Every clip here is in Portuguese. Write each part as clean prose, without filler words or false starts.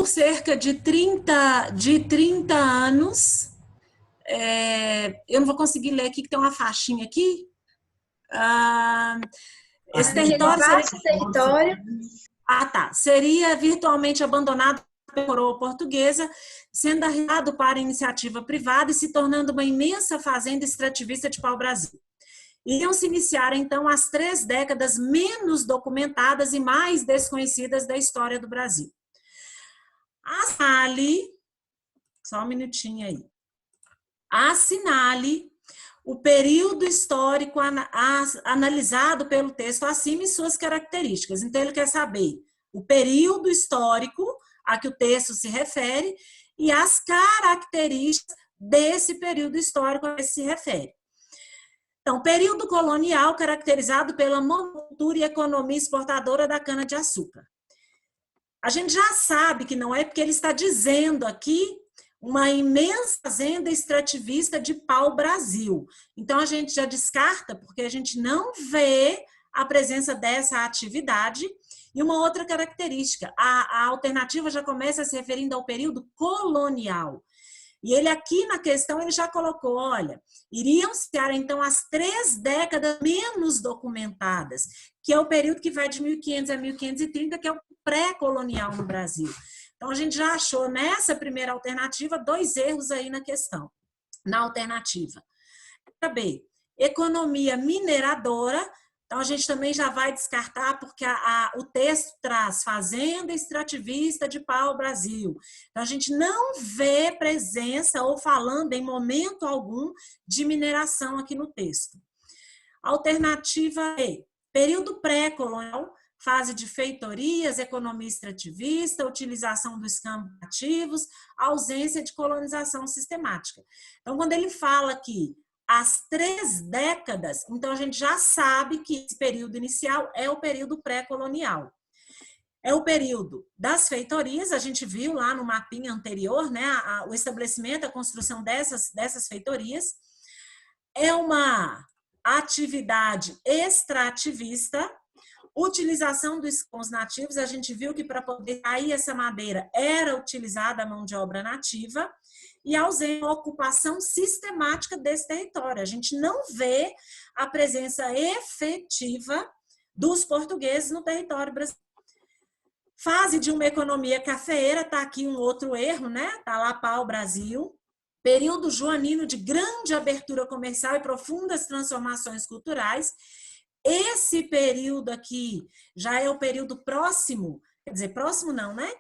por cerca de 30 anos. Eu não vou conseguir ler aqui, que tem uma faixinha aqui. Esse território seria virtualmente abandonado pela coroa portuguesa, sendo arrendado para iniciativa privada e se tornando uma imensa fazenda extrativista de pau-brasil. Iriam se iniciar, então, as 3 décadas menos documentadas e mais desconhecidas da história do Brasil. Só um minutinho aí. Assinale o período histórico analisado pelo texto acima e suas características. Então, ele quer saber o período histórico a que o texto se refere e as características desse período histórico a que se refere. Então, período colonial caracterizado pela monocultura e economia exportadora da cana-de-açúcar. A gente já sabe que não é, porque ele está dizendo aqui uma imensa fazenda extrativista de pau-brasil. Então, a gente já descarta, porque a gente não vê a presença dessa atividade. E uma outra característica, a alternativa já começa se referindo ao período colonial. E ele aqui na questão, ele já colocou, olha, iriam ser então as 3 décadas menos documentadas, que é o período que vai de 1500 a 1530, que é o pré-colonial no Brasil. Então, a gente já achou nessa primeira alternativa 2 erros aí na questão, na alternativa. B, economia mineradora. Então, a gente também já vai descartar, porque o texto traz fazenda extrativista de pau-brasil. Então, a gente não vê presença ou falando em momento algum de mineração aqui no texto. Alternativa E, período pré-colonial, fase de feitorias, economia extrativista, utilização dos campos ativos, ausência de colonização sistemática. Então, quando ele fala aqui as 3 décadas, então a gente já sabe que esse período inicial é o período pré-colonial. É o período das feitorias, a gente viu lá no mapinha anterior, né, o estabelecimento, a construção dessas feitorias. É uma atividade extrativista, utilização dos cons nativos, a gente viu que para poder sair essa madeira era utilizada a mão de obra nativa, e ausência de ocupação sistemática desse território. A gente não vê a presença efetiva dos portugueses no território brasileiro. Fase de uma economia cafeeira, está aqui um outro erro, né? Está lá pau-brasil. Período joanino de grande abertura comercial e profundas transformações culturais. Esse período aqui já é o período próximo, quer dizer, próximo não, né?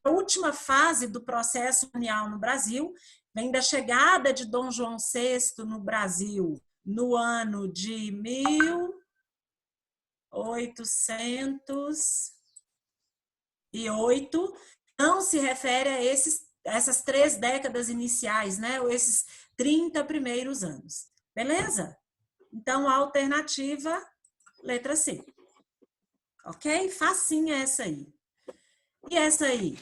A última fase do processo colonial no Brasil, vem da chegada de Dom João VI no Brasil no ano de 1808, não se refere a essas 3 décadas iniciais, né? Ou esses 30 primeiros anos. Beleza? Então, a alternativa, letra C. Ok? Facinha essa aí. E essa aí?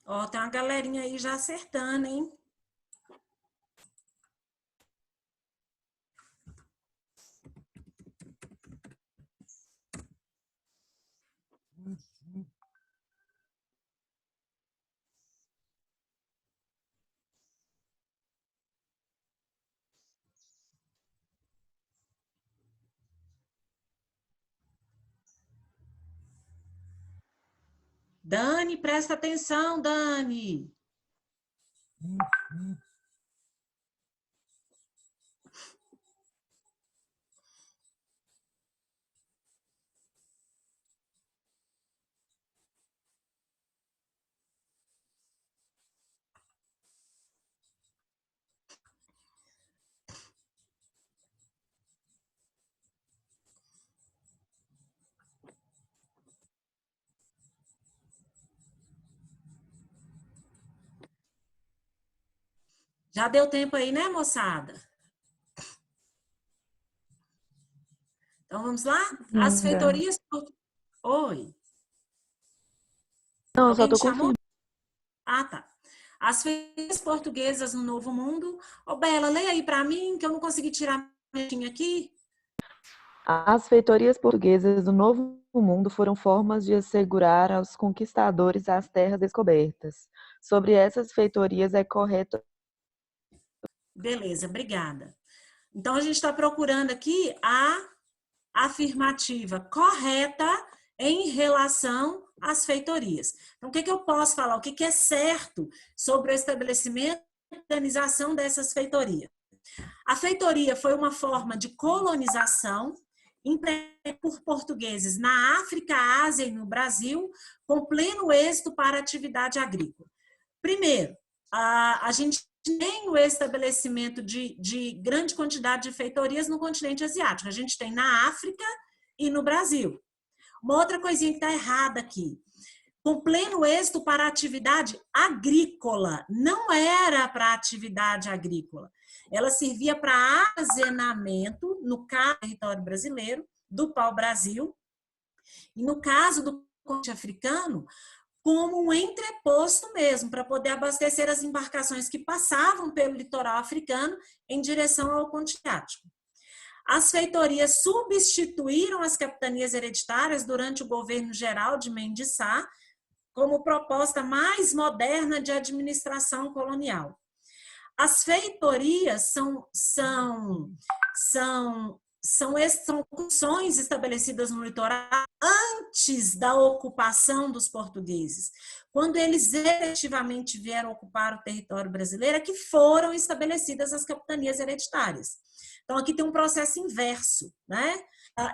Ó, tem uma galerinha aí já acertando, hein? Dani, presta atenção, Dani. Já deu tempo aí, né, moçada? Então vamos lá? As Ainda. feitorias. Oi. Não, eu só Alguém me tô chamou? confirmando. Ah, tá. As feitorias portuguesas no Novo Mundo. Ô, Bela, leia aí para mim, que eu não consegui tirar a aqui. As feitorias portuguesas do Novo Mundo foram formas de assegurar aos conquistadores as terras descobertas. Sobre essas feitorias é correto. Beleza, obrigada. Então a gente está procurando aqui a afirmativa correta em relação às feitorias. Então, o que eu posso falar? O que é certo sobre o estabelecimento e organização dessas feitorias? A feitoria foi uma forma de colonização empreendida por portugueses na África, Ásia e no Brasil, com pleno êxito para a atividade agrícola. Primeiro, a gente tem o estabelecimento de grande quantidade de feitorias no continente asiático. A gente tem na África e no Brasil. Uma outra coisinha que está errada aqui. Com pleno êxito para a atividade agrícola. Não era para atividade agrícola. Ela servia para armazenamento, no caso do território brasileiro, do pau-brasil, e no caso do continente africano, como um entreposto mesmo, para poder abastecer as embarcações que passavam pelo litoral africano em direção ao continente asiático. As feitorias substituíram as capitanias hereditárias durante o governo geral de Mendes Sá, como proposta mais moderna de administração colonial. As feitorias são funções estabelecidas no litoral antes da ocupação dos portugueses. Quando eles efetivamente vieram ocupar o território brasileiro, é que foram estabelecidas as capitanias hereditárias. Então, aqui tem um processo inverso, né?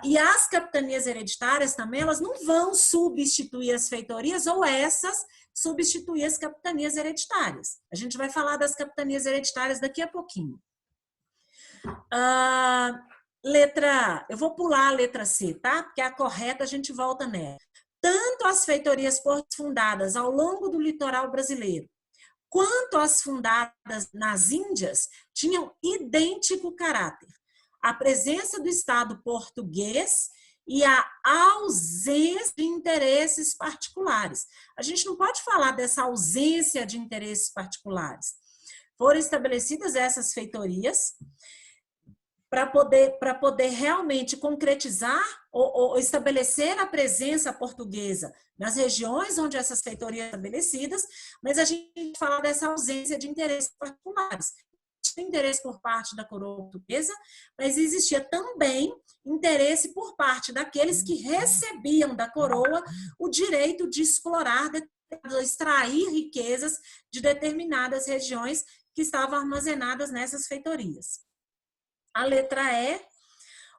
E as capitanias hereditárias também, elas não vão substituir as feitorias ou essas substituir as capitanias hereditárias. A gente vai falar das capitanias hereditárias daqui a pouquinho. Eu vou pular a letra C, tá? Porque a correta a gente volta nela. Tanto as feitorias fundadas ao longo do litoral brasileiro, quanto as fundadas nas Índias, tinham idêntico caráter. A presença do Estado português e a ausência de interesses particulares. A gente não pode falar dessa ausência de interesses particulares. Foram estabelecidas essas feitorias para poder realmente concretizar ou estabelecer a presença portuguesa nas regiões onde essas feitorias são estabelecidas, mas a gente fala dessa ausência de interesses particulares. Existia interesse por parte da coroa portuguesa, mas existia também interesse por parte daqueles que recebiam da coroa o direito de explorar, de extrair riquezas de determinadas regiões que estavam armazenadas nessas feitorias. A letra E,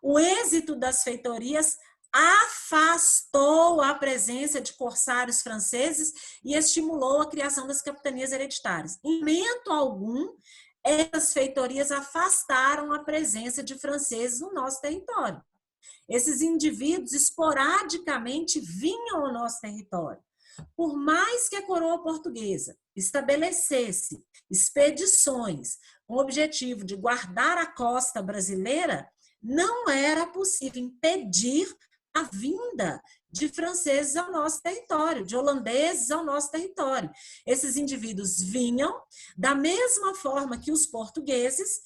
o êxito das feitorias afastou a presença de corsários franceses e estimulou a criação das capitanias hereditárias. Em momento algum, essas feitorias afastaram a presença de franceses no nosso território. Esses indivíduos esporadicamente vinham ao nosso território. Por mais que a coroa portuguesa estabelecesse expedições com o objetivo de guardar a costa brasileira, não era possível impedir a vinda de franceses ao nosso território, de holandeses ao nosso território. Esses indivíduos vinham da mesma forma que os portugueses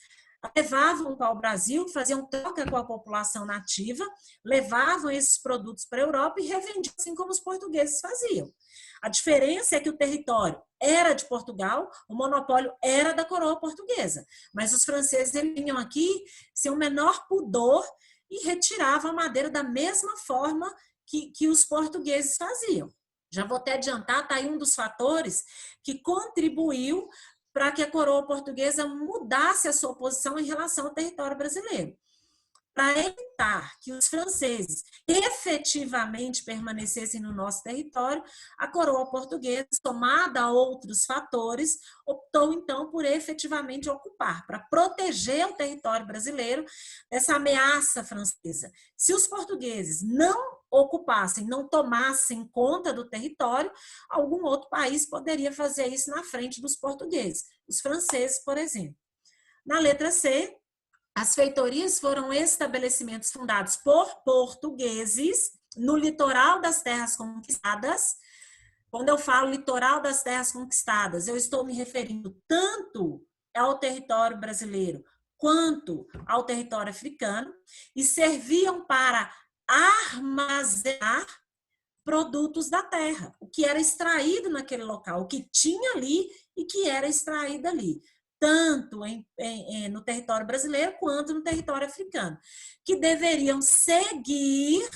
levavam para o Brasil, faziam troca com a população nativa, levavam esses produtos para a Europa e revendiam assim como os portugueses faziam. A diferença é que o território era de Portugal, o monopólio era da coroa portuguesa, mas os franceses vinham aqui sem o menor pudor e retiravam a madeira da mesma forma que os portugueses faziam. Já vou até adiantar, está aí um dos fatores que contribuiu para que a coroa portuguesa mudasse a sua posição em relação ao território brasileiro. Para evitar que os franceses efetivamente permanecessem no nosso território, a coroa portuguesa, somada a outros fatores, optou então por efetivamente ocupar, para proteger o território brasileiro dessa ameaça francesa. Se os portugueses não ocupassem, não tomassem conta do território, algum outro país poderia fazer isso na frente dos portugueses, os franceses, por exemplo. Na letra C, as feitorias foram estabelecimentos fundados por portugueses no litoral das terras conquistadas. Quando eu falo litoral das terras conquistadas, eu estou me referindo tanto ao território brasileiro quanto ao território africano e serviam para armazenar produtos da terra, o que era extraído naquele local, o que tinha ali e que era extraído ali, tanto no território brasileiro quanto no território africano, que deveriam seguir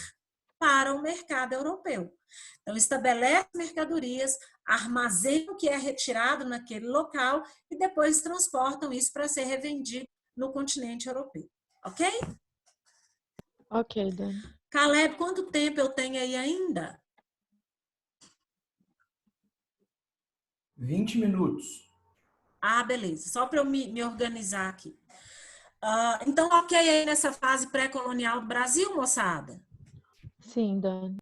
para o mercado europeu. Então, estabelece mercadorias, armazena o que é retirado naquele local e depois transportam isso para ser revendido no continente europeu. Ok? Ok, Dani. Caleb, quanto tempo eu tenho aí ainda? 20 minutos. Ah, beleza. Só para eu me organizar aqui. Então, ok aí nessa fase pré-colonial do Brasil, moçada? Sim, Dani.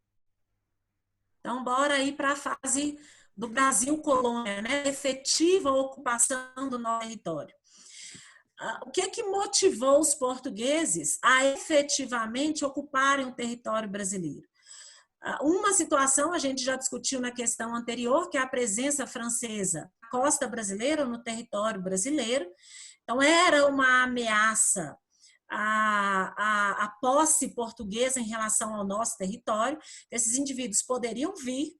Então, bora aí para a fase do Brasil colônia, né? Efetiva ocupação do nosso território. O que motivou os portugueses a efetivamente ocuparem o território brasileiro? Uma situação a gente já discutiu na questão anterior, que é a presença francesa na costa brasileira, no território brasileiro. Então, era uma ameaça a posse portuguesa em relação ao nosso território. Esses indivíduos poderiam vir,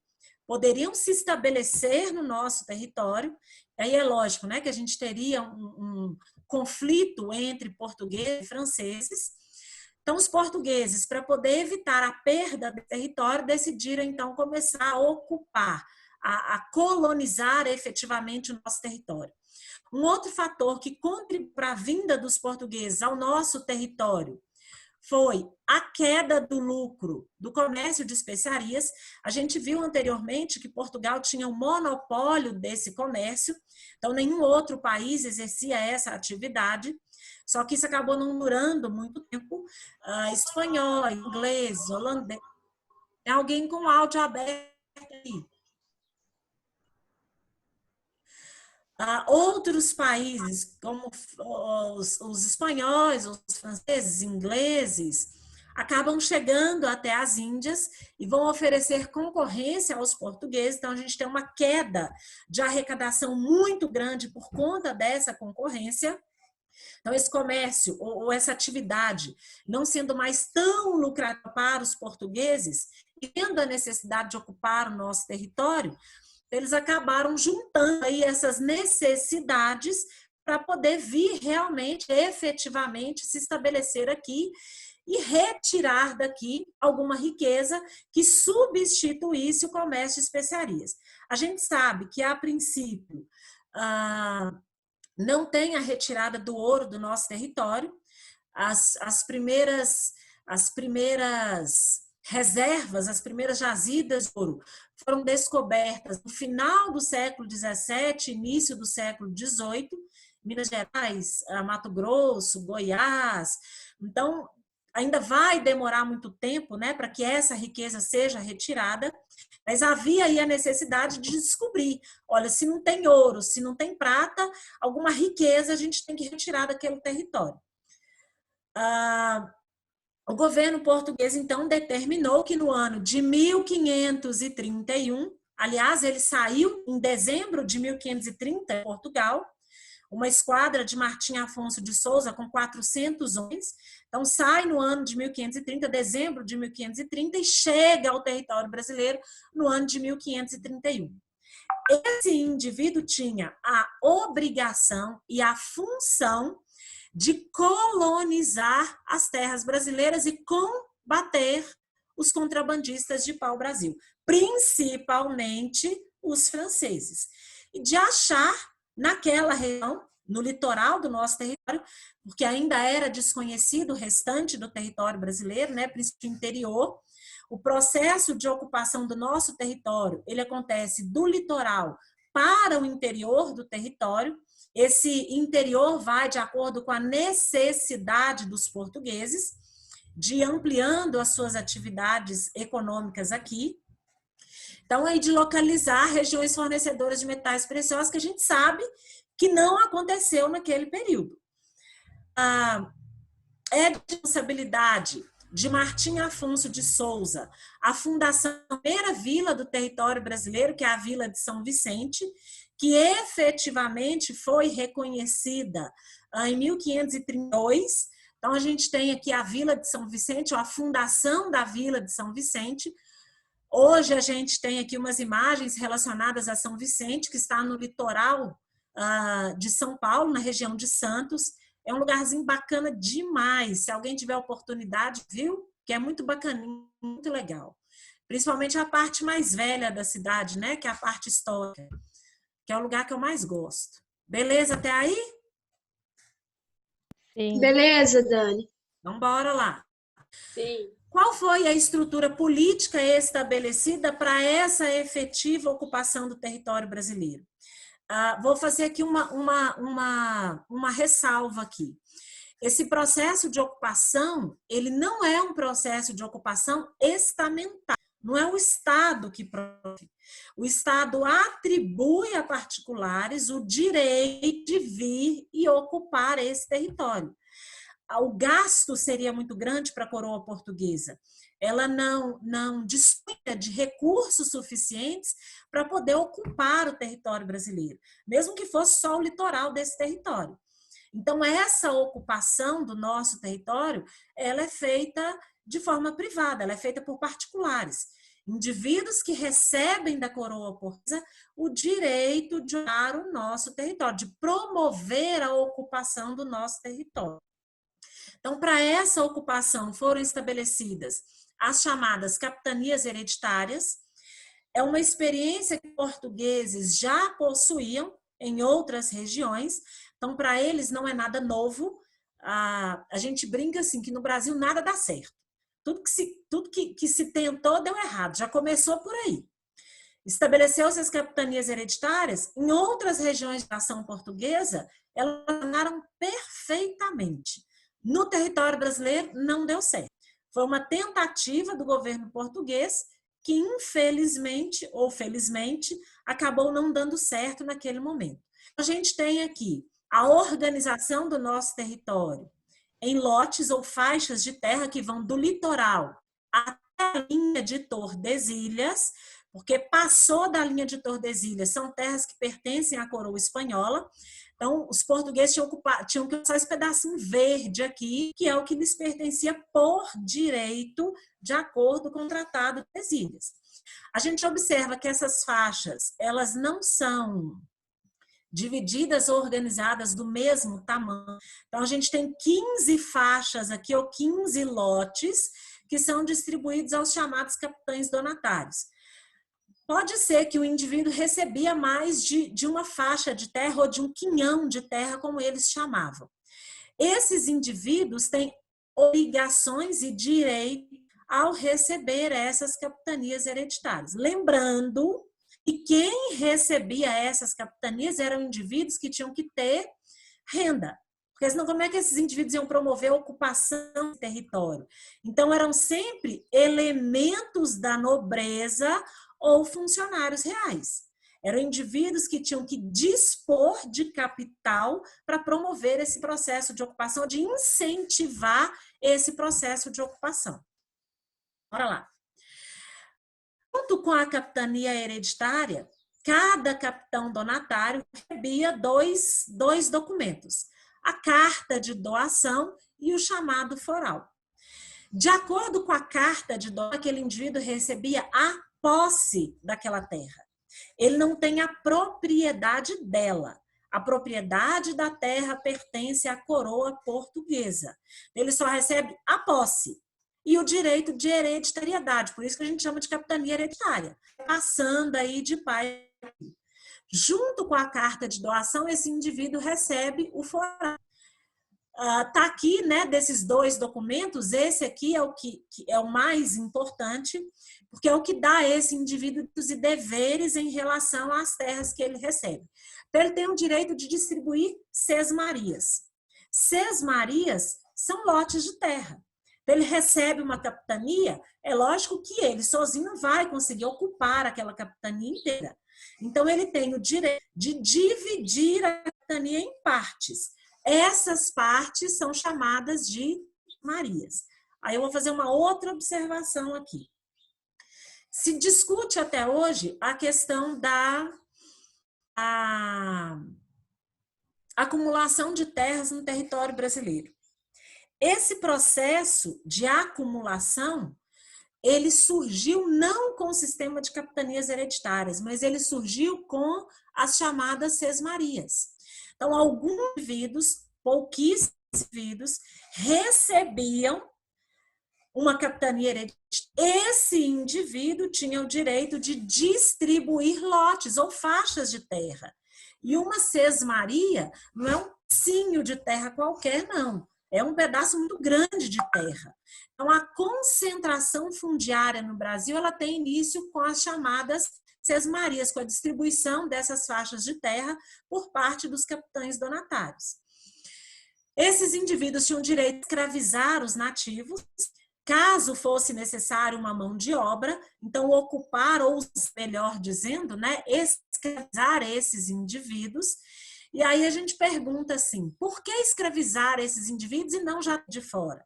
poderiam se estabelecer no nosso território. Aí é lógico, né, que a gente teria um conflito entre portugueses e franceses. Então, os portugueses, para poder evitar a perda do território, decidiram, então, começar a ocupar, a colonizar efetivamente o nosso território. Um outro fator que contribuiu para a vinda dos portugueses ao nosso território foi a queda do lucro do comércio de especiarias. A gente viu anteriormente que Portugal tinha um monopólio desse comércio, então nenhum outro país exercia essa atividade, só que isso acabou não durando muito tempo. Espanhol, inglês, holandês. Tem alguém com áudio aberto aí. Outros países, como os espanhóis, os franceses, ingleses, acabam chegando até as Índias e vão oferecer concorrência aos portugueses. Então, a gente tem uma queda de arrecadação muito grande por conta dessa concorrência. Então, esse comércio ou essa atividade não sendo mais tão lucrativa para os portugueses e tendo a necessidade de ocupar o nosso território, eles acabaram juntando aí essas necessidades para poder vir realmente, efetivamente, se estabelecer aqui e retirar daqui alguma riqueza que substituísse o comércio de especiarias. A gente sabe que, a princípio, não tem a retirada do ouro do nosso território. As primeiras reservas, as primeiras jazidas de ouro foram descobertas no final do século XVII, início do século XVIII, Minas Gerais, Mato Grosso, Goiás. Então, ainda vai demorar muito tempo, né, para que essa riqueza seja retirada, mas havia aí a necessidade de descobrir, olha, se não tem ouro, se não tem prata, alguma riqueza a gente tem que retirar daquele território. O governo português, então, determinou que no ano de 1531, aliás, ele saiu em dezembro de 1530 em Portugal, uma esquadra de Martim Afonso de Souza com 400 homens. Então, sai no ano de 1530, dezembro de 1530, e chega ao território brasileiro no ano de 1531. Esse indivíduo tinha a obrigação e a função de colonizar as terras brasileiras e combater os contrabandistas de pau-brasil, principalmente os franceses, e de achar naquela região, no litoral do nosso território, porque ainda era desconhecido o restante do território brasileiro, né, principalmente o interior. O processo de ocupação do nosso território, ele acontece do litoral para o interior do território. Esse interior vai de acordo com a necessidade dos portugueses de ir ampliando as suas atividades econômicas aqui. Então, aí de localizar regiões fornecedoras de metais preciosos, que a gente sabe que não aconteceu naquele período. É de responsabilidade de Martim Afonso de Souza a fundação da primeira vila do território brasileiro, que é a Vila de São Vicente, que efetivamente foi reconhecida em 1532. Então, a gente tem aqui a Vila de São Vicente, ou a fundação da Vila de São Vicente. Hoje a gente tem aqui umas imagens relacionadas a São Vicente, que está no litoral de São Paulo, na região de Santos. É um lugarzinho bacana demais. Se alguém tiver oportunidade, viu? Que é muito bacaninho, muito legal. Principalmente a parte mais velha da cidade, né? Que é a parte histórica, que é o lugar que eu mais gosto. Beleza até aí? Sim. Beleza, Dani. Então, bora lá. Sim. Qual foi a estrutura política estabelecida para essa efetiva ocupação do território brasileiro? Vou fazer aqui uma ressalva aqui. Esse processo de ocupação, ele não é um processo de ocupação estamentário, não é o Estado que promove. O Estado atribui a particulares o direito de vir e ocupar esse território. O gasto seria muito grande para a coroa portuguesa. Ela não dispunha de recursos suficientes para poder ocupar o território brasileiro, mesmo que fosse só o litoral desse território. Então, essa ocupação do nosso território, ela é feita de forma privada, ela é feita por particulares. Indivíduos que recebem da coroa portuguesa o direito de ocupar o nosso território, de promover a ocupação do nosso território. Então, para essa ocupação foram estabelecidas as chamadas capitanias hereditárias. É uma experiência que portugueses já possuíam em outras regiões. Então, para eles não é nada novo. A gente brinca assim que no Brasil nada dá certo. Tudo que se tentou deu errado. Já começou por aí. Estabeleceu-se as capitanias hereditárias. Em outras regiões da nação portuguesa, elas funcionaram perfeitamente. No território brasileiro, não deu certo. Foi uma tentativa do governo português que, infelizmente ou felizmente, acabou não dando certo naquele momento. A gente tem aqui a organização do nosso território em lotes ou faixas de terra que vão do litoral até a linha de Tordesilhas, porque passou da linha de Tordesilhas, são terras que pertencem à coroa espanhola. Então, os portugueses tinham que usar esse pedacinho verde aqui, que é o que lhes pertencia por direito, de acordo com o Tratado de Tordesilhas. A gente observa que essas faixas, elas não são divididas ou organizadas do mesmo tamanho. Então, a gente tem 15 faixas aqui, ou 15 lotes, que são distribuídos aos chamados capitães donatários. Pode ser que o indivíduo recebia mais de uma faixa de terra ou de um quinhão de terra, como eles chamavam. Esses indivíduos têm obrigações e direito ao receber essas capitanias hereditárias. Lembrando que quem recebia essas capitanias eram indivíduos que tinham que ter renda. Porque senão como é que esses indivíduos iam promover a ocupação do território? Então eram sempre elementos da nobreza ou funcionários reais. Eram indivíduos que tinham que dispor de capital para promover esse processo de ocupação, de incentivar esse processo de ocupação. Bora lá. Junto com a capitania hereditária, cada capitão donatário recebia dois documentos: a carta de doação e o chamado foral. De acordo com a carta de doação, aquele indivíduo recebia a posse daquela terra. Ele não tem a propriedade dela. A propriedade da terra pertence à coroa portuguesa. Ele só recebe a posse e o direito de hereditariedade. Por isso que a gente chama de capitania hereditária, passando aí de pai. Junto com a carta de doação, esse indivíduo recebe o foral. Tá aqui, né, desses dois documentos, esse aqui é o que é o mais importante, porque é o que dá a esse indivíduo os deveres em relação às terras que ele recebe. Então, ele tem o direito de distribuir sesmarias. Sesmarias são lotes de terra. Então, ele recebe uma capitania, é lógico que ele sozinho não vai conseguir ocupar aquela capitania inteira. Então, ele tem o direito de dividir a capitania em partes. Essas partes são chamadas de marias. Aí eu vou fazer uma outra observação aqui. Se discute até hoje a questão da acumulação de terras no território brasileiro. Esse processo de acumulação, ele surgiu não com o sistema de capitanias hereditárias, mas ele surgiu com as chamadas sesmarias. Então, alguns indivíduos, pouquíssimos indivíduos, recebiam uma capitania hereditária. Esse indivíduo tinha o direito de distribuir lotes ou faixas de terra. E uma sesmaria não é um pedacinho de terra qualquer, não. É um pedaço muito grande de terra. Então, a concentração fundiária no Brasil, ela tem início com as chamadas sesmarias, com a distribuição dessas faixas de terra por parte dos capitães donatários. Esses indivíduos tinham direito a escravizar os nativos, caso fosse necessário uma mão de obra, então ocupar, ou melhor dizendo, né, escravizar esses indivíduos. E aí a gente pergunta assim, por que escravizar esses indivíduos e não já de fora?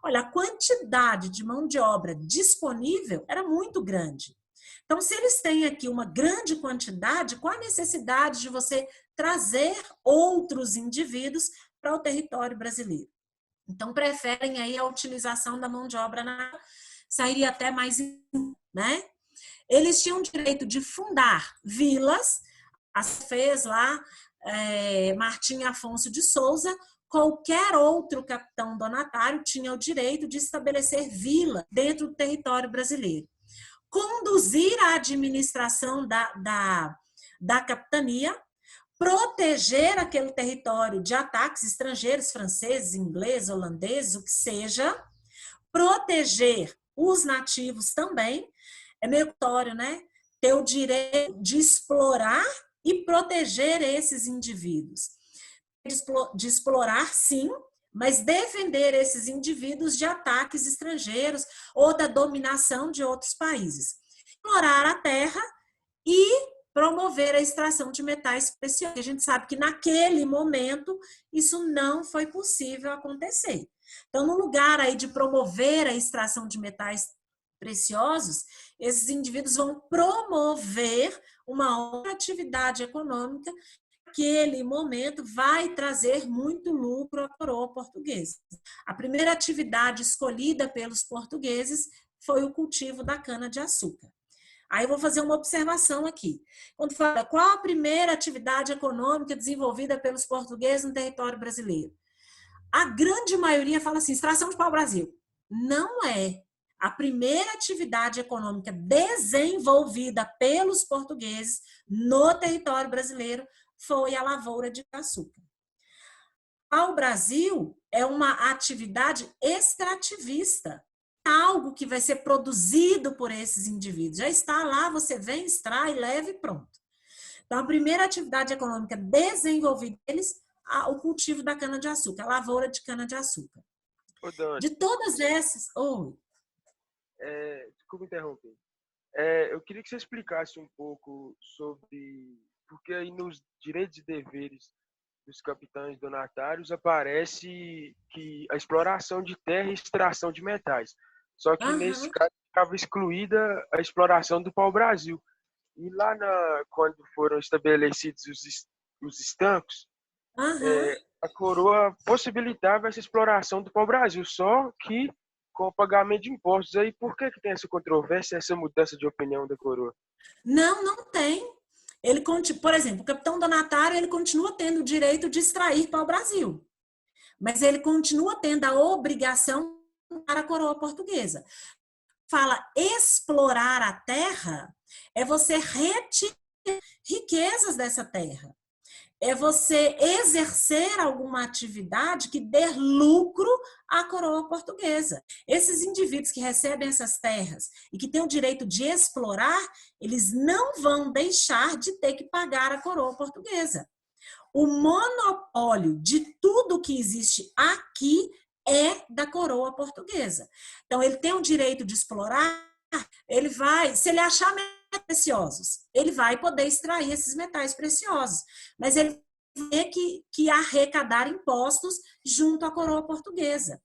Olha, a quantidade de mão de obra disponível era muito grande. Então, se eles têm aqui uma grande quantidade, qual a necessidade de você trazer outros indivíduos para o território brasileiro? Então, preferem aí a utilização da mão de obra, sairia até mais, né? Eles tinham o direito de fundar vilas, as fez lá Martim Afonso de Souza. Qualquer outro capitão donatário tinha o direito de estabelecer vila dentro do território brasileiro. Conduzir a administração da capitania, proteger aquele território de ataques estrangeiros, franceses, ingleses, holandeses, o que seja, proteger os nativos também, é meio notório, né? Ter o direito de explorar e proteger esses indivíduos. De explorar, sim, mas defender esses indivíduos de ataques estrangeiros ou da dominação de outros países. Explorar a terra e promover a extração de metais preciosos. A gente sabe que naquele momento isso não foi possível acontecer. Então, no lugar aí de promover a extração de metais preciosos, esses indivíduos vão promover uma outra atividade econômica. Naquele momento vai trazer muito lucro à coroa portuguesa. A primeira atividade escolhida pelos portugueses foi o cultivo da cana-de-açúcar. Aí eu vou fazer uma observação aqui. Quando fala qual a primeira atividade econômica desenvolvida pelos portugueses no território brasileiro, a grande maioria fala assim, extração de pau-brasil. Não é. A primeira atividade econômica desenvolvida pelos portugueses no território brasileiro foi a lavoura de açúcar. Ao Brasil é uma atividade extrativista, algo que vai ser produzido por esses indivíduos. Já está lá, você vem, extrai, leva e pronto. Então, a primeira atividade econômica desenvolvida deles, o cultivo da cana-de-açúcar, a lavoura de cana-de-açúcar. Ô, Dani, De todas essas... desculpa interromper. Eu queria que você explicasse um pouco sobre... Porque aí nos direitos e deveres dos capitães donatários aparece que a exploração de terra e extração de metais. Só que nesse Aham, caso ficava excluída a exploração do pau-brasil. E lá quando foram estabelecidos os estancos, aham. a coroa possibilitava essa exploração do pau-brasil, só que com o pagamento de impostos. Aí por que tem essa controvérsia, essa mudança de opinião da coroa? Não, não tem. Por exemplo, o capitão donatário, ele continua tendo o direito de extrair para o Brasil, mas ele continua tendo a obrigação para a coroa portuguesa. Fala explorar a terra é você retirar riquezas dessa terra. É você exercer alguma atividade que dê lucro à coroa portuguesa. Esses indivíduos que recebem essas terras e que têm o direito de explorar, eles não vão deixar de ter que pagar a coroa portuguesa. O monopólio de tudo que existe aqui é da coroa portuguesa. Então, ele tem o direito de explorar, ele vai, se ele achar metais preciosos, ele vai poder extrair esses metais preciosos, mas ele vai ter que arrecadar impostos junto à coroa portuguesa.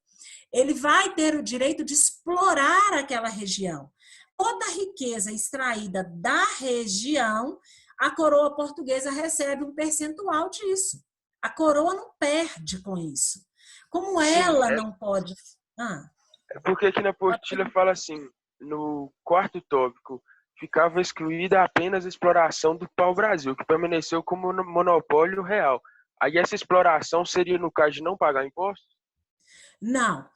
Ele vai ter o direito de explorar aquela região. Toda a riqueza extraída da região, a coroa portuguesa recebe um percentual disso. A coroa não perde com isso. Como Sim, ela não pode... é porque aqui na apostila fala assim, no quarto tópico, ficava excluída apenas a exploração do pau-brasil, que permaneceu como monopólio real. Aí essa exploração seria no caso de não pagar impostos? Não.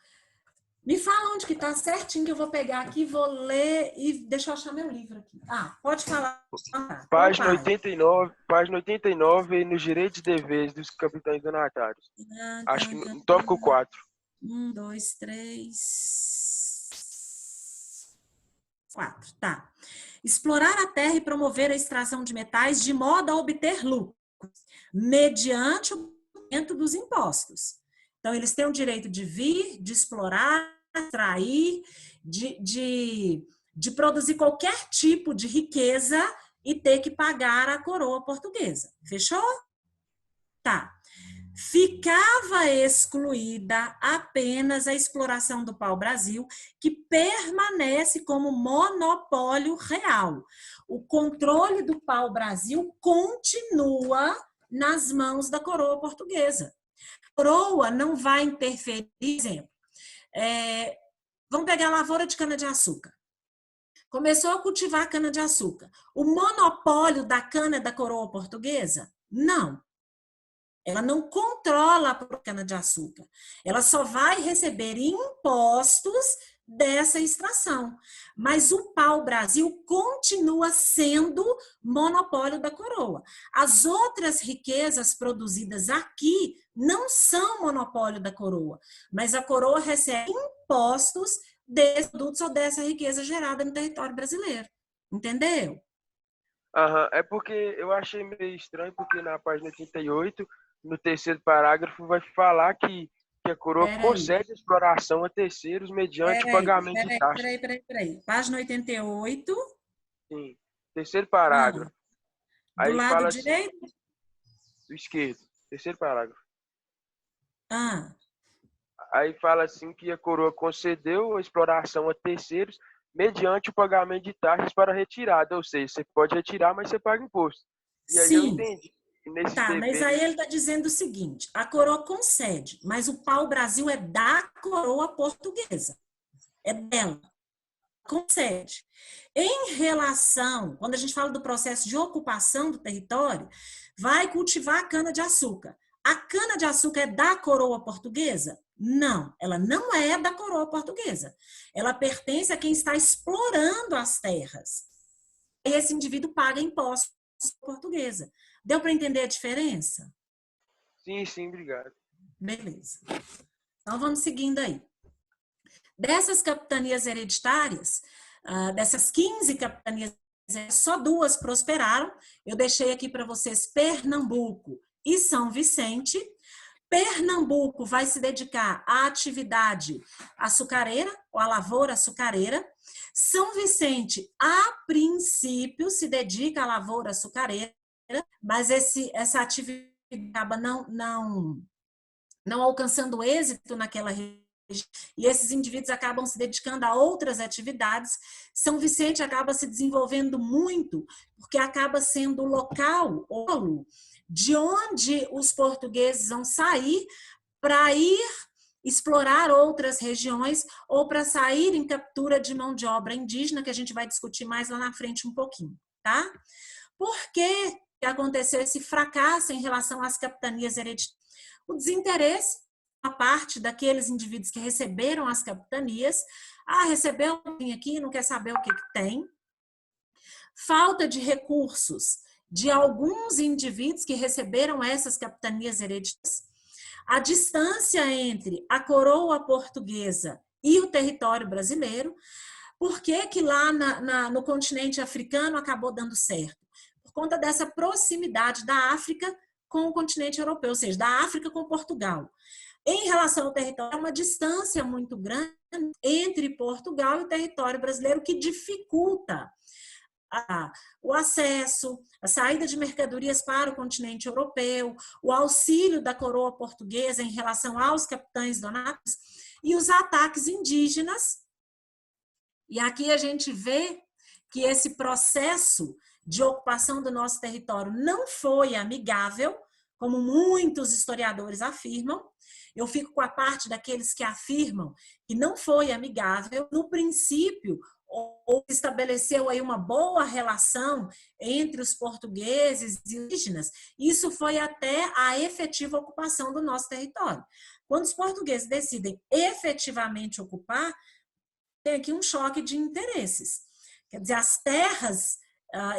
Me fala onde que tá certinho, que eu vou pegar aqui, vou ler e deixa eu achar meu livro aqui. Pode falar. Página 89, página 89 e nos direitos e deveres dos capitães donatários. Acho que no tópico 4. 1, 2, 3, 4. Tá. Explorar a terra e promover a extração de metais de modo a obter lucro, mediante o pagamento dos impostos. Então, eles têm o direito de vir, de explorar, extrair, de produzir qualquer tipo de riqueza e ter que pagar a coroa portuguesa. Fechou? Tá. Ficava excluída apenas a exploração do pau-brasil, que permanece como monopólio real. O controle do pau-brasil continua nas mãos da coroa portuguesa. A coroa não vai interferir, por exemplo, vamos pegar a lavoura de cana-de-açúcar. Começou a cultivar cana-de-açúcar. O monopólio da cana é da coroa portuguesa? Não. Ela não controla a cana-de-açúcar. Ela só vai receber impostos dessa extração. Mas o pau-brasil continua sendo monopólio da coroa. As outras riquezas produzidas aqui não são monopólio da coroa, mas a coroa recebe impostos desses produtos ou dessa riqueza gerada no território brasileiro. Entendeu? É porque eu achei meio estranho, porque na página 88, no terceiro parágrafo, vai falar que a coroa concede exploração a terceiros mediante pagamento de taxa. Peraí. Página 88. Sim, terceiro parágrafo. Do Aí lado fala direito? Assim, do esquerdo, terceiro parágrafo. Aí fala assim que a coroa concedeu a exploração a terceiros mediante o pagamento de taxas para retirada, ou seja, você pode retirar, mas você paga imposto. E aí eu entendi. Mas aí ele está dizendo o seguinte, a coroa concede, mas o pau-brasil é da coroa portuguesa, é dela, concede. Em relação, quando a gente fala do processo de ocupação do território, vai cultivar a cana-de-açúcar. A cana-de-açúcar é da coroa portuguesa? Não, ela não é da coroa portuguesa. Ela pertence a quem está explorando as terras. E esse indivíduo paga impostos portuguesa. Deu para entender a diferença? Sim, obrigado. Beleza. Então, vamos seguindo aí. Dessas capitanias hereditárias, dessas 15 capitanias, só 2 prosperaram. Eu deixei aqui para vocês Pernambuco e São Vicente. Pernambuco vai se dedicar à atividade açucareira, ou à lavoura açucareira, São Vicente, a princípio, se dedica à lavoura açucareira, mas essa atividade acaba não alcançando êxito naquela região, e esses indivíduos acabam se dedicando a outras atividades. São Vicente acaba se desenvolvendo muito, porque acaba sendo o local de onde os portugueses vão sair para ir explorar outras regiões ou para sair em captura de mão de obra indígena, que a gente vai discutir mais lá na frente um pouquinho, tá? Por que aconteceu esse fracasso em relação às capitanias hereditárias? O desinteresse a parte daqueles indivíduos que receberam as capitanias. Recebeu aqui, não quer saber o que tem. Falta de recursos de alguns indivíduos que receberam essas capitanias hereditárias. A distância entre a coroa portuguesa e o território brasileiro. Por que lá no continente africano acabou dando certo? Por conta dessa proximidade da África com o continente europeu, ou seja, da África com Portugal. Em relação ao território, há uma distância muito grande entre Portugal e o território brasileiro que dificulta o acesso, a saída de mercadorias para o continente europeu, o auxílio da coroa portuguesa em relação aos capitães donatários e os ataques indígenas. E aqui a gente vê que esse processo de ocupação do nosso território não foi amigável, como muitos historiadores afirmam. Eu fico com a parte daqueles que afirmam que não foi amigável. No princípio, ou estabeleceu aí uma boa relação entre os portugueses e indígenas, isso foi até a efetiva ocupação do nosso território. Quando os portugueses decidem efetivamente ocupar, tem aqui um choque de interesses. Quer dizer, as terras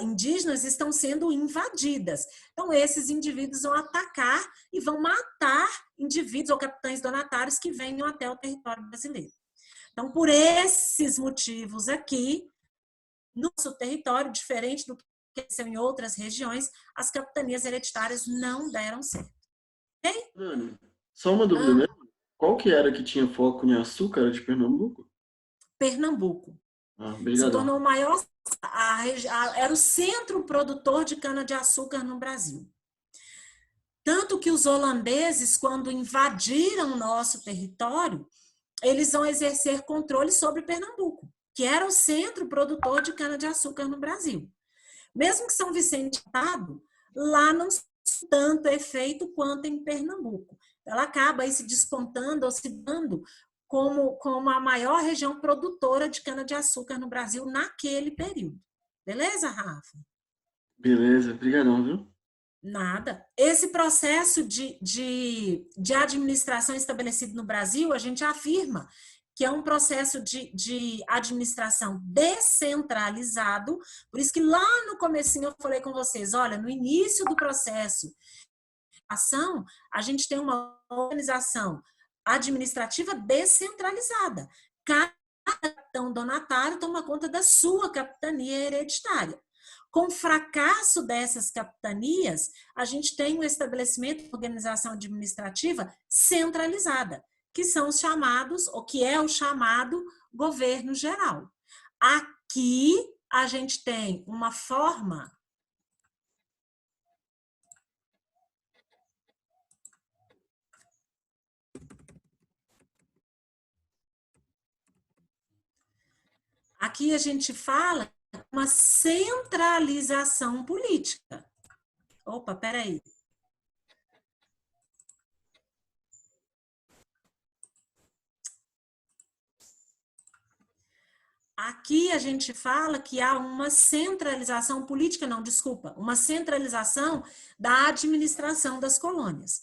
indígenas estão sendo invadidas. Então, esses indivíduos vão atacar e vão matar indivíduos ou capitães donatários que venham até o território brasileiro. Então, por esses motivos aqui, no nosso território, diferente do que aconteceu em outras regiões, as capitanias hereditárias não deram certo. Ok? Dani, só uma dúvida mesmo. Qual que era que tinha foco em açúcar? Era de Pernambuco? Pernambuco. Obrigado. Se tornou o maior, era o centro produtor de cana-de-açúcar no Brasil. Tanto que os holandeses, quando invadiram o nosso território, eles vão exercer controle sobre Pernambuco, que era o centro produtor de cana-de-açúcar no Brasil. Mesmo que São Vicente estado, lá não tem tanto efeito quanto em Pernambuco. Ela acaba aí se despontando ou se dando como a maior região produtora de cana-de-açúcar no Brasil naquele período. Beleza, Rafa? Beleza, obrigadão, viu? Nada. Esse processo de administração estabelecido no Brasil, a gente afirma que é um processo de administração descentralizado. Por isso que lá no comecinho eu falei com vocês, olha, no início do processo de ação, a gente tem uma organização administrativa descentralizada. Cada capitão donatário toma conta da sua capitania hereditária. Com o fracasso dessas capitanias, a gente tem o estabelecimento de organização administrativa centralizada, que são os chamados, ou que é o chamado governo geral. Aqui a gente tem uma forma aqui a gente fala uma centralização política. Opa, peraí. Aqui a gente fala que há uma centralização política, não, desculpa, uma centralização da administração das colônias.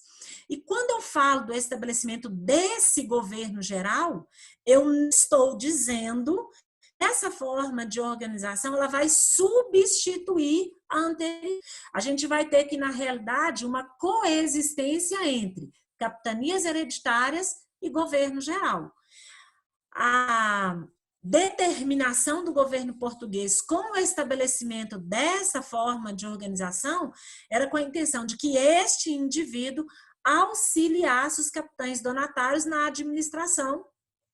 E quando eu falo do estabelecimento desse governo geral, eu não estou dizendo que essa forma de organização ela vai substituir a anterior. A gente vai ter que, na realidade, uma coexistência entre capitanias hereditárias e governo geral. A determinação do governo português com o estabelecimento dessa forma de organização era com a intenção de que este indivíduo auxiliasse os capitães donatários na administração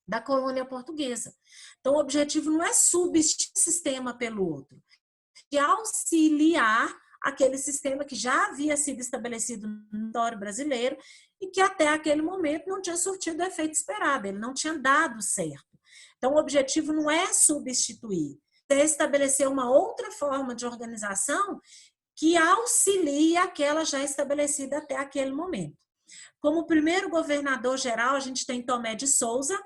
da colônia portuguesa. Então, o objetivo não é substituir um sistema pelo outro, de auxiliar aquele sistema que já havia sido estabelecido no território brasileiro e que até aquele momento não tinha surtido o efeito esperado, ele não tinha dado certo. Então, o objetivo não é substituir, é estabelecer uma outra forma de organização que auxilie aquela já estabelecida até aquele momento. Como primeiro governador-geral, a gente tem Tomé de Souza,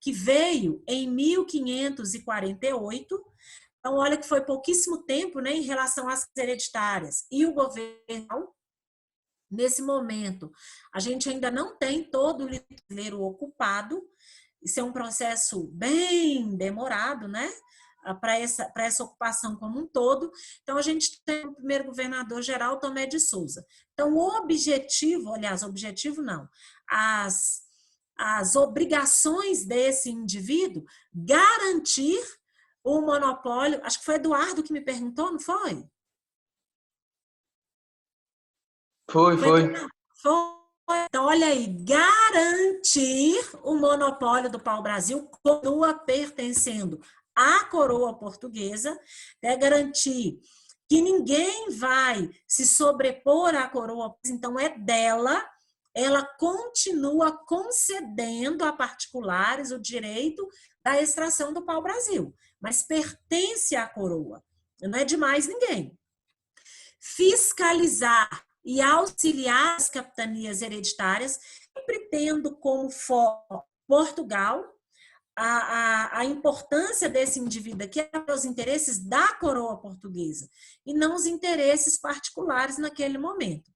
que veio em 1548. Então, olha que foi pouquíssimo tempo, né, em relação às hereditárias. E o governo, nesse momento, a gente ainda não tem todo o brasileiro ocupado. Isso é um processo bem demorado, né, para essa ocupação como um todo. Então, a gente tem o primeiro governador-geral, Tomé de Souza. Então, o objetivo, aliás, objetivo não, as obrigações desse indivíduo, garantir o monopólio, acho que foi Eduardo que me perguntou, não foi? Foi. Então, olha aí, garantir o monopólio do pau-brasil continua pertencendo à coroa portuguesa, é garantir que ninguém vai se sobrepor à coroa, então é dela, ela continua concedendo a particulares o direito da extração do pau-brasil, mas pertence à coroa, não é de mais ninguém. Fiscalizar e auxiliar as capitanias hereditárias, sempre tendo como foco Portugal, a importância desse indivíduo aqui é os interesses da coroa portuguesa e não os interesses particulares naquele momento.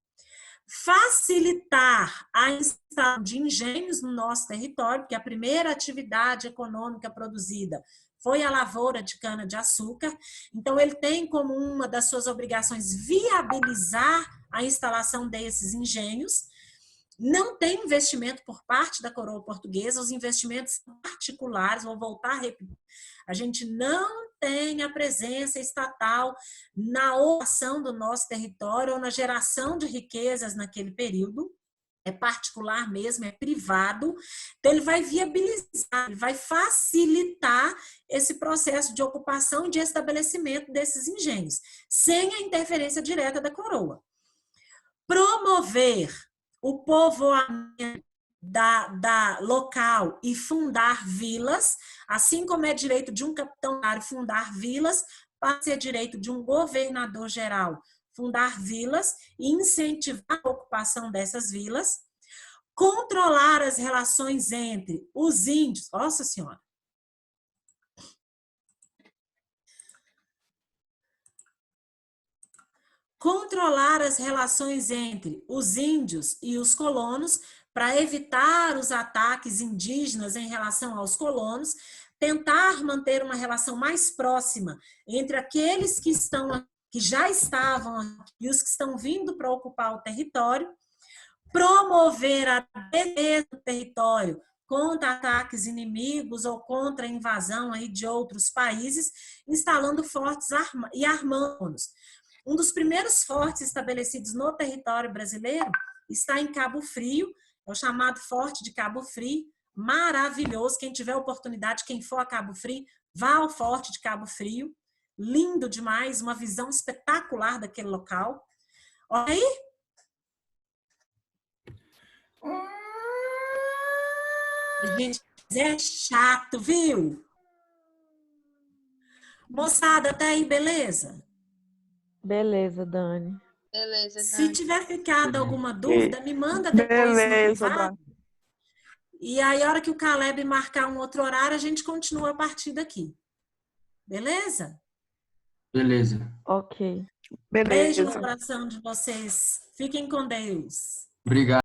Facilitar a instalação de engenhos no nosso território, porque a primeira atividade econômica produzida foi a lavoura de cana-de-açúcar. Então, ele tem como uma das suas obrigações viabilizar a instalação desses engenhos. Não tem investimento por parte da coroa portuguesa, os investimentos particulares, vou voltar a repetir, a gente não tem a presença estatal na ocupação do nosso território ou na geração de riquezas naquele período, é particular mesmo, é privado, então ele vai viabilizar, ele vai facilitar esse processo de ocupação e de estabelecimento desses engenhos, sem a interferência direta da coroa. Promover o povoamento da local e fundar vilas, assim como é direito de um capitão fundar vilas, passa a ser direito de um governador-geral fundar vilas e incentivar a ocupação dessas vilas, controlar as relações entre os índios, nossa senhora, controlar as relações entre os índios e os colonos para evitar os ataques indígenas em relação aos colonos, tentar manter uma relação mais próxima entre aqueles que já estavam e os que estão vindo para ocupar o território, promover a defesa do território contra ataques inimigos ou contra a invasão aí de outros países, instalando fortes e armando-os. Um dos primeiros fortes estabelecidos no território brasileiro está em Cabo Frio, é o chamado Forte de Cabo Frio, maravilhoso. Quem tiver oportunidade, quem for a Cabo Frio, vá ao Forte de Cabo Frio, lindo demais, uma visão espetacular daquele local. Olha aí. Gente, é chato, viu? Moçada, até aí, beleza? Beleza, Dani. Beleza, Dani. Se tiver ficado alguma dúvida, me manda depois no privado. E aí, a hora que o Caleb marcar um outro horário, a gente continua a partir daqui. Beleza? Beleza. Ok. Beijo no coração de vocês. Fiquem com Deus. Obrigado.